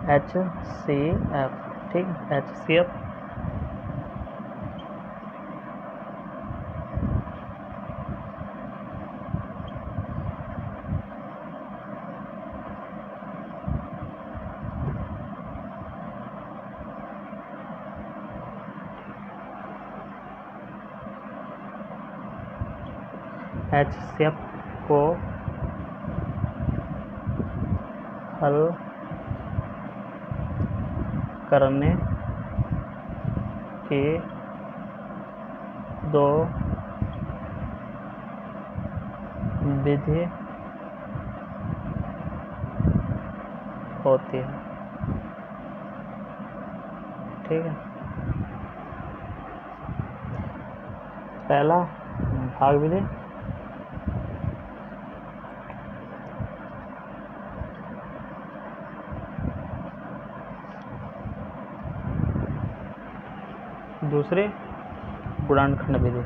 HCF, ठीक है, HCF HCF को हल करने की दो विधि होती है, ठीक है। पहला भाग विधि, दूसरे गुणनखंड विधि,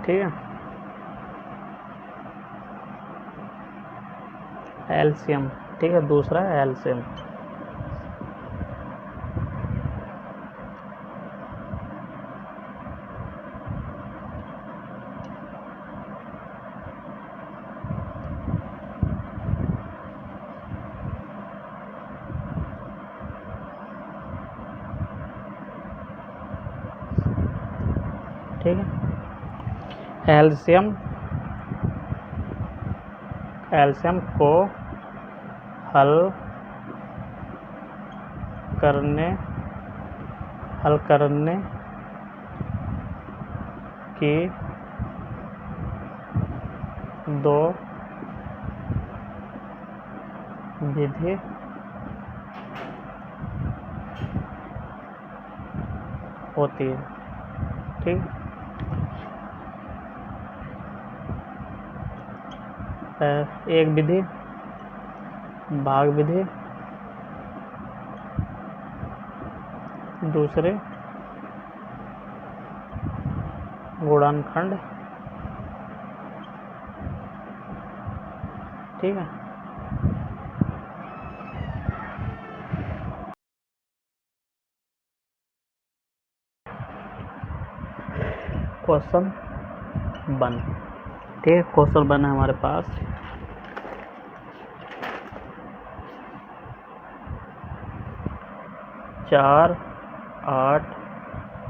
ठीक है। एलसीएम, ठीक है, दूसरा है एलसीएम, ठीक है। एलसीएम को हल करने की दो विधि होती है, ठीक। एक विधि भाग विधि, दूसरे गुणनखंड, ठीक है। क्वेश्चन 1, ठीक है। क्वेश्चन 1 है हमारे पास, चार 8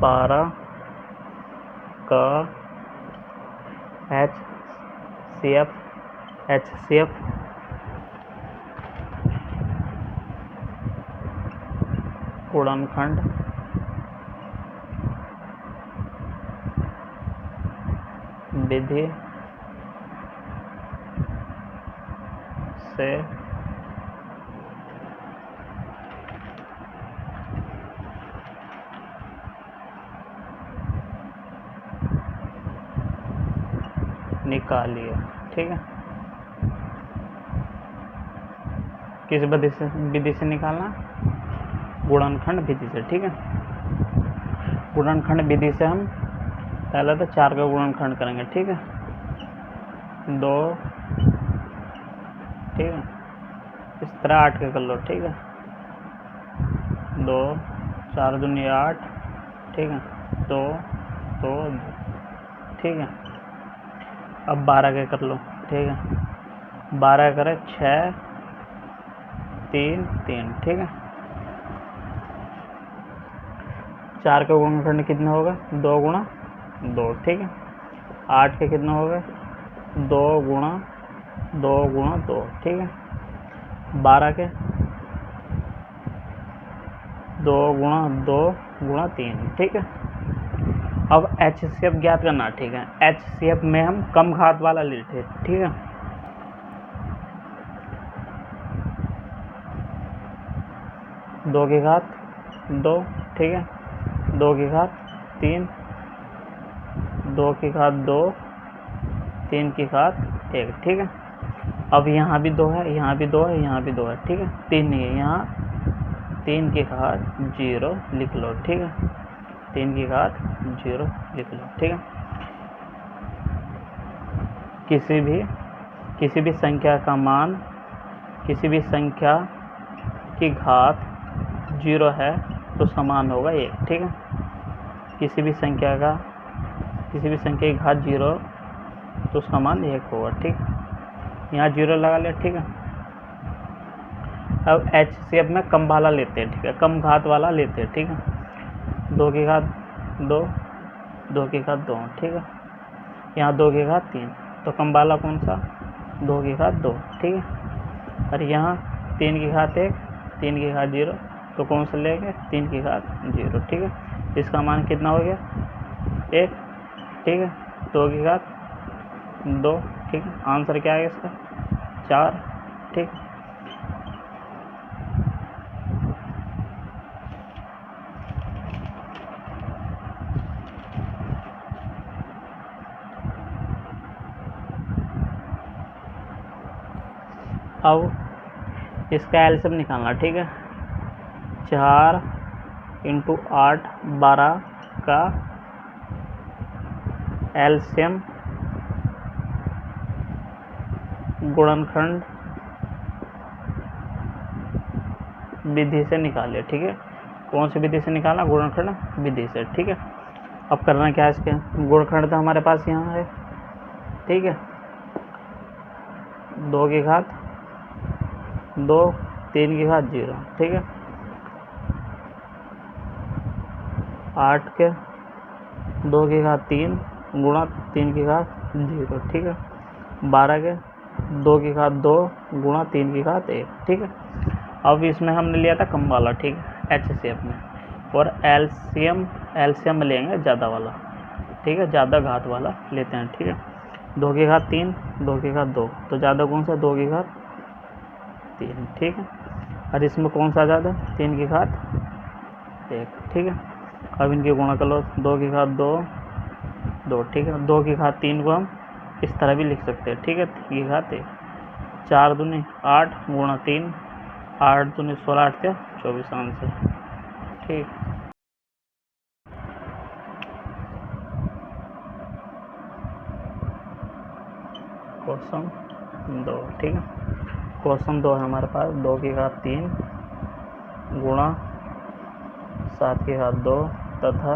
12 का HCF गुणनखंड विधि से निकालिए, ठीक है। किस विधि से निकालना? गुणनखंड विधि से, ठीक है। गुणनखंड विधि से हम पहले तो 4 का गुणनखंड करेंगे, ठीक है। 2, ठीक है, इस तरह 8 का कर लो, ठीक है। 2 4 दूनी 8, ठीक है। 2 2 ठीक है। अब 12 के कर लो, ठीक है। 12 करे 6 3 3, ठीक है। 4 का गुणनखंड कितना होगा? 2 गुणा 2, ठीक है। 8 के कितना होगा? 2 गुणा 2 गुणा 2, ठीक है। 12 के 2 गुणा 2 गुणा 3, ठीक है। अब HCF ज्ञात करना, ठीक है। HCF में हम कम घात वाला लेते, ठीक है। दो की घात 2, ठीक है। 2 की घात 3, 2 की घात 2, 3 की घात 1, ठीक है। अब यहाँ भी 2 है, यहाँ भी 2 है, यहाँ भी 2 है, ठीक है। 3 नहीं है, यहाँ 3 की घात 0 लिख लो, ठीक है। 3 की घात 0 लिख लो, ठीक है। किसी भी संख्या का मान, किसी भी संख्या की घात 0 है तो उसका मान होगा 1, ठीक है। किसी भी संख्या की घात 0 तो उसका मान 1 होगा, ठीक। यहाँ 0 लगा लिया, ठीक है। अब HCF में कम वाला लेते हैं, ठीक है, कम घात वाला लेते हैं, ठीक है। 2 की घात 2, 2 की घात 2, ठीक है। यहाँ 2 की घात 3, तो कम वाला कौन सा? 2 की घात 2, ठीक है। और यहाँ 3 की घात 1, 3 की घात 0, तो कौन सा लेंगे? 3 की घात 0, ठीक है। इसका मान कितना हो गया? 1, ठीक है। 2 की घात 2, ठीक है। आंसर क्या है इसका? 4, ठीक। अब इसका एलसीएम निकालना, ठीक है। 4 × 8 12 का एलसीएम गुणनखंड विधि से निकाले, ठीक है। कौन सी विधि से निकालना? गुणनखंड विधि से, ठीक है। अब करना क्या है इसके? गुणनखंड तो हमारे पास यहाँ है, ठीक है। 2 की घात 2, 3 की घात 0, ठीक है। 8 के 2 की घात 3 गुणा 3 की घात 0, ठीक है। 12 के 2 की घात 2 गुणा 3 की घात 1, ठीक है। अब इसमें हमने लिया था कम वाला, ठीक है, HCF में। और एलसीएम लेंगे ज़्यादा वाला, ठीक है, ज़्यादा घात वाला लेते हैं, ठीक है। 2 की घात 3, 2 की घात 2, तो ज़्यादा कौन सा? 2 की घात 3, ठीक है। और इसमें कौन सा ज़्यादा? 3 की घात 1, ठीक है। अब इनकी गुणा कर लो, 2 की घात 2, 2, ठीक है। 2 की घात 3 को हम इस तरह भी लिख सकते हैं, ठीक है, 3 की घात 1। 4 दूनी 8 गुणा 3, 8 दूनी 16, 8 के 24 आंसर, ठीक। क्वेश्चन 2, ठीक है। क्वेश्चन 2 है हमारे पास। 2 की घात 3 गुणा 7 की घात 2 तथा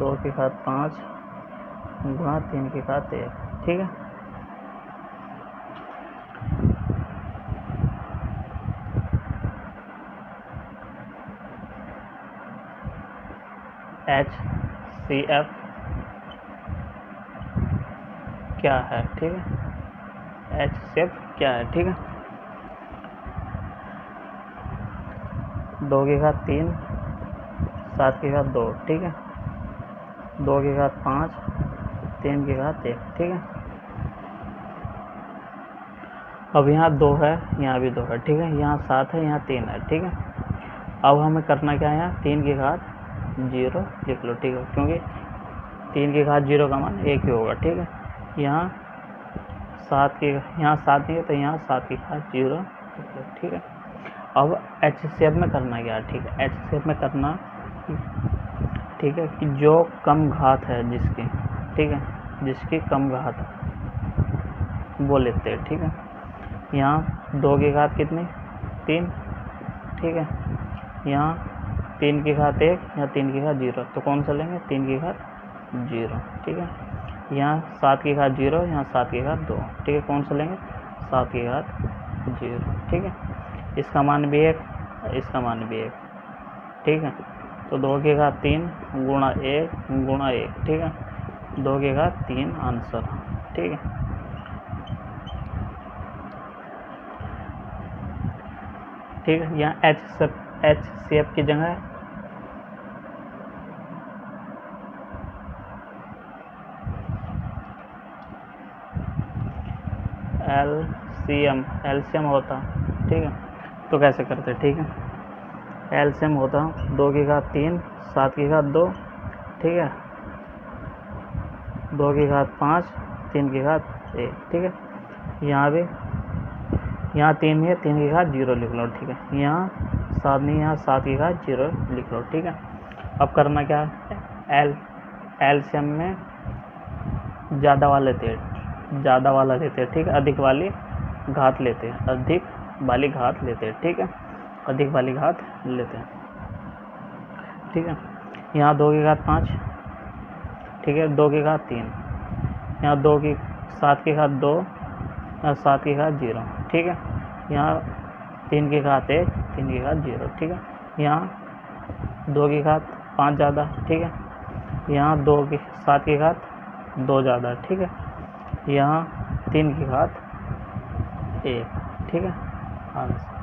2 की घात 5 गुणा 3 की घात 1, ठीक है। HCF क्या है, ठीक है। HCF क्या है, ठीक है। 2 की घात 3, 7 की घात 2, ठीक है। 2 की घात 5, 3 की घात 1, ठीक है। अब यहाँ 2 है, यहाँ भी 2 है, ठीक है। यहाँ 7 है, यहाँ 3 है, ठीक है। अब हमें करना क्या है? यहाँ 3 की घात 0 लिख लो, ठीक है, क्योंकि 3 की घात 0 का मान 1 ही होगा, ठीक है। यहाँ 7 नहीं है तो यहाँ 7 की घात 0 लिख लो, ठीक है। अब HCF में करना क्या है, ठीक है। HCF में करना, ठीक है, कि जो कम घात है जिसकी, ठीक है, जिसकी कम घात वो लेते हैं, ठीक है। यहाँ 2 की घात कितनी? 3, ठीक है। यहाँ 3 की घात 1, यहाँ 3 की घात 0, तो कौन सा लेंगे? 3 की घात 0, ठीक है। यहाँ 7 की घात 0, यहाँ 7 की घात 2, ठीक है, कौन सा लेंगे? 7 की घात 0, ठीक है। इसका मान भी 1, इसका मान भी 1, ठीक है। तो 2 की घात 3 गुणा 1 गुणा 1, ठीक है। 2 की घात 3 आंसर, ठीक है। ठीक है, यहाँ HCF की जगह LCM होता, ठीक है। तो कैसे करते? ठीक है, LCM होता 2 की घात 3, 7 की घात 2, ठीक है, 2 की घात 5, 3 की घात 1, ठीक है। यहाँ भी यहाँ 3 है, 3 की घात 0 लिख लो, ठीक है। यहाँ 7 नहीं, यहाँ 7 की घात 0 लिख लो, ठीक है। अब करना क्या है, एलसीएम में ज़्यादा वाला लेते हैं, ठीक है। अधिक वाली घात लेते हैं, ठीक है। अधिक वाली घात लेते हैं, ठीक है। यहाँ 2 की घात 5, ठीक है। 2 की घात 3, यहाँ 7 की घात 2, यहाँ 7 की घात 0, ठीक है। यहाँ 3 की घात 1, 3 की घात 0, ठीक है। यहाँ 2 की घात 5 ज़्यादा, ठीक है। यहाँ 7 की घात 2 ज़्यादा, ठीक है। यहाँ 3 की घात 1, ठीक है। आंसर